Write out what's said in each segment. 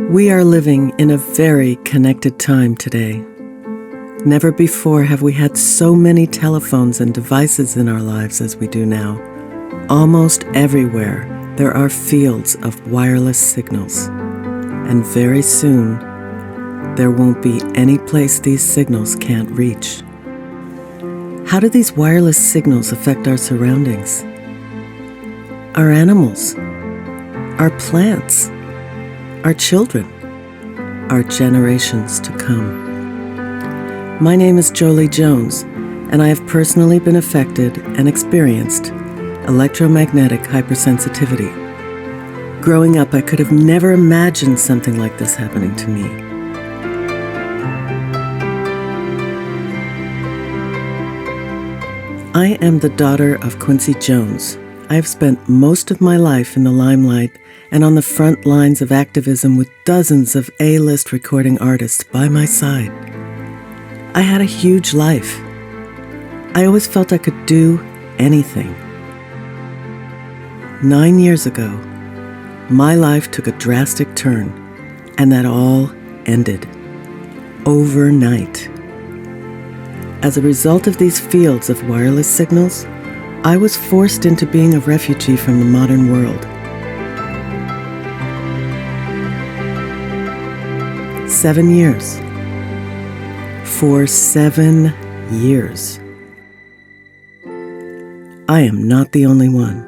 We are living in a very connected time today. Never before have we had so many telephones and devices in our lives as we do now. Almost everywhere, there are fields of wireless signals. And very soon, there won't be any place these signals can't reach. How do these wireless signals affect our surroundings? Our animals, our plants, our children, our generations to come. My name is Jolie Jones, and I have personally been affected and experienced electromagnetic hypersensitivity. Growing up, I could have never imagined something like this happening to me. I am the daughter of Quincy Jones. I have spent most of my life in the limelight and on the front lines of activism with dozens of A-list recording artists by my side. I had a huge life. I always felt I could do anything. 9 years ago, my life took a drastic turn, and that all ended overnight. As a result of these fields of wireless signals, I was forced into being a refugee from the modern world. 7 years. For 7 years. I am not the only one.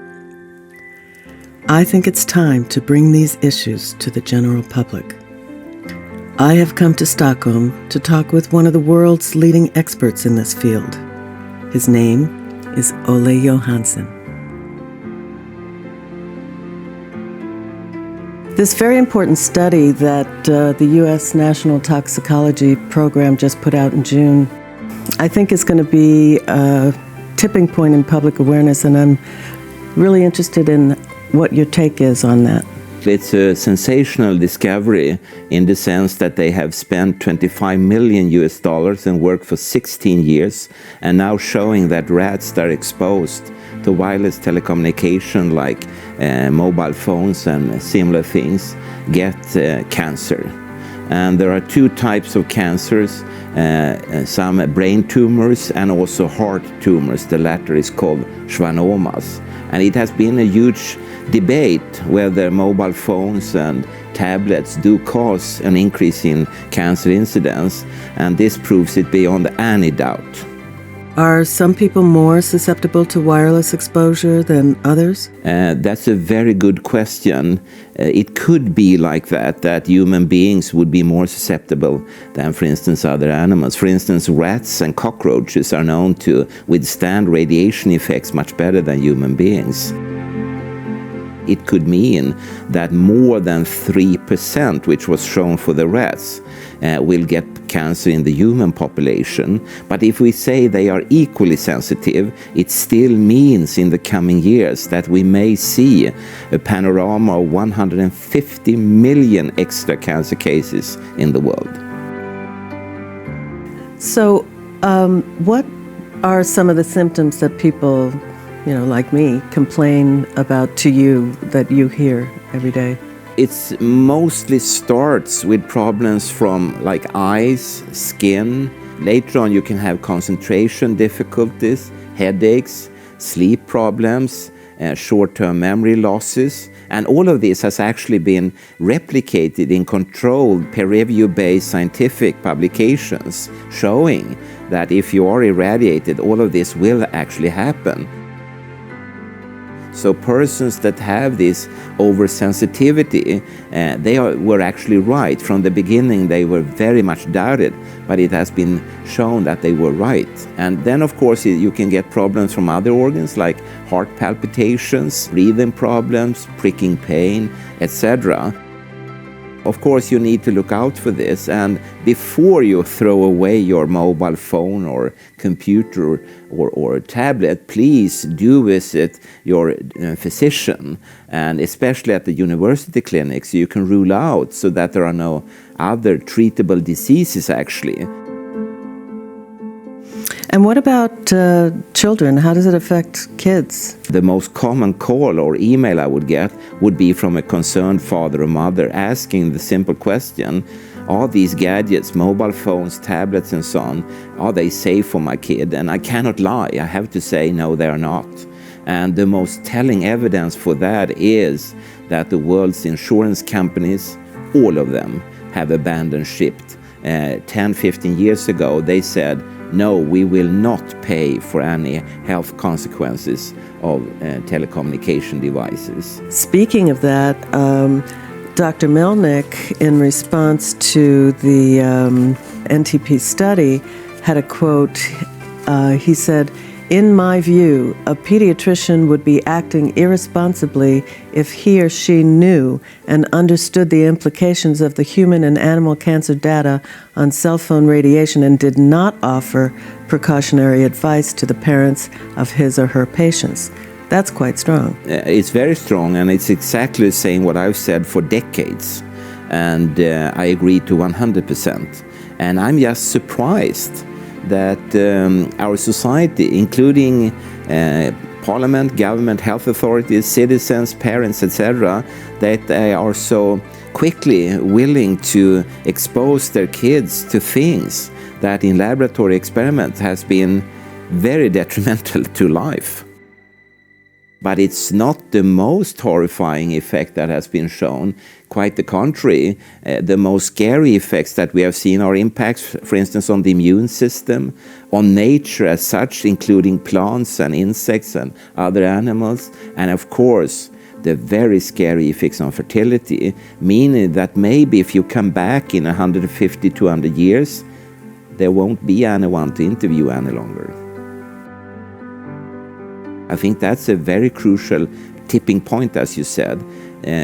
I think it's time to bring these issues to the general public. I have come to Stockholm to talk with one of the world's leading experts in this field. His name is Olle Johansson. This very important study that the U.S. National Toxicology Program just put out in June, I think is going to be a tipping point in public awareness, and I'm really interested in what your take is on that. It's a sensational discovery in the sense that they have spent $25 million and worked for 16 years, and now showing that rats that are exposed to wireless telecommunication like mobile phones and similar things get cancer. And there are two types of cancers, some brain tumors and also heart tumors. The latter is called schwannomas. And it has been a huge debate whether mobile phones and tablets do cause an increase in cancer incidence, and this proves it beyond any doubt. Are some people more susceptible to wireless exposure than others? That's a very good question. It could be like that human beings would be more susceptible than, for instance, other animals. For instance, rats and cockroaches are known to withstand radiation effects much better than human beings. It could mean that more than 3%, which was shown for the rats, will get cancer in the human population. But if we say they are equally sensitive, it still means in the coming years that we may see a panorama of 150 million extra cancer cases in the world. So, what are some of the symptoms that people, like me, complain about to you that you hear every day? It mostly starts with problems from like eyes, skin. Later on you can have concentration difficulties, headaches, sleep problems, short-term memory losses. And all of this has actually been replicated in controlled peer-review-based scientific publications showing that if you are irradiated, all of this will actually happen. So persons that have this oversensitivity, were actually right. From the beginning they were very much doubted, but it has been shown that they were right. And then of course you can get problems from other organs like heart palpitations, breathing problems, pricking pain, etc. Of course, you need to look out for this, and before you throw away your mobile phone or computer or tablet, please do visit your physician, and especially at the university clinics, you can rule out so that there are no other treatable diseases actually. And what about children? How does it affect kids? The most common call or email I would get would be from a concerned father or mother asking the simple question, are these gadgets, mobile phones, tablets and so on, are they safe for my kid? And I cannot lie, I have to say no, they are not. And the most telling evidence for that is that the world's insurance companies, all of them, have abandoned ship. 10, 15 years ago, they said, no, we will not pay for any health consequences of telecommunication devices. Speaking of that, Dr. Melnick, in response to the NTP study, had a quote. He said, "In my view, a pediatrician would be acting irresponsibly if he or she knew and understood the implications of the human and animal cancer data on cell phone radiation and did not offer precautionary advice to the parents of his or her patients." That's quite strong. It's very strong, and it's exactly the same what I've said for decades. And I agree to 100%. And I'm just surprised that our society, including parliament, government, health authorities, citizens, parents, etc., that they are so quickly willing to expose their kids to things that in laboratory experiments has been very detrimental to life. But it's not the most horrifying effect that has been shown. Quite the contrary. The most scary effects that we have seen are impacts, for instance, on the immune system, on nature as such, including plants and insects and other animals, and of course, the very scary effects on fertility, meaning that maybe if you come back in 150, 200 years, there won't be anyone to interview any longer. I think that's a very crucial tipping point, as you said.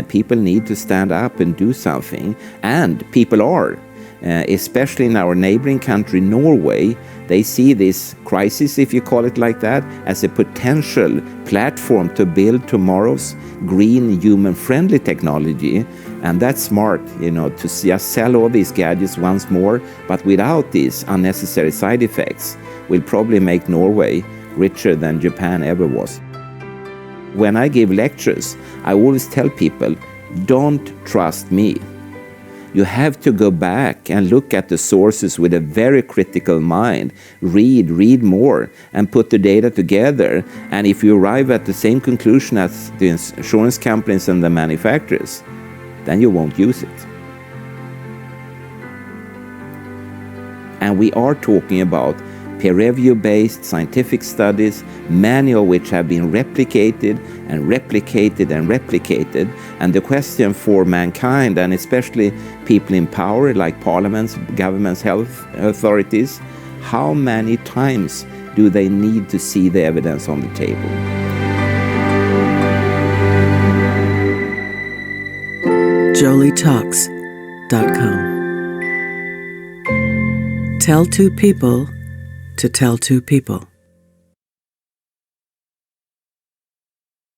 People need to stand up and do something, and people are. Especially in our neighboring country, Norway, they see this crisis, if you call it like that, as a potential platform to build tomorrow's green, human-friendly technology. And that's smart, to just sell all these gadgets once more, but without these unnecessary side effects, will probably make Norway richer than Japan ever was. When I give lectures, I always tell people, don't trust me. You have to go back and look at the sources with a very critical mind. Read more, and put the data together. And if you arrive at the same conclusion as the insurance companies and the manufacturers, then you won't use it. And we are talking about peer-review-based scientific studies, many of which have been replicated. And the question for mankind, and especially people in power like parliaments, governments, health authorities, how many times do they need to see the evidence on the table? JolieTalks.com. Tell two people to tell two people.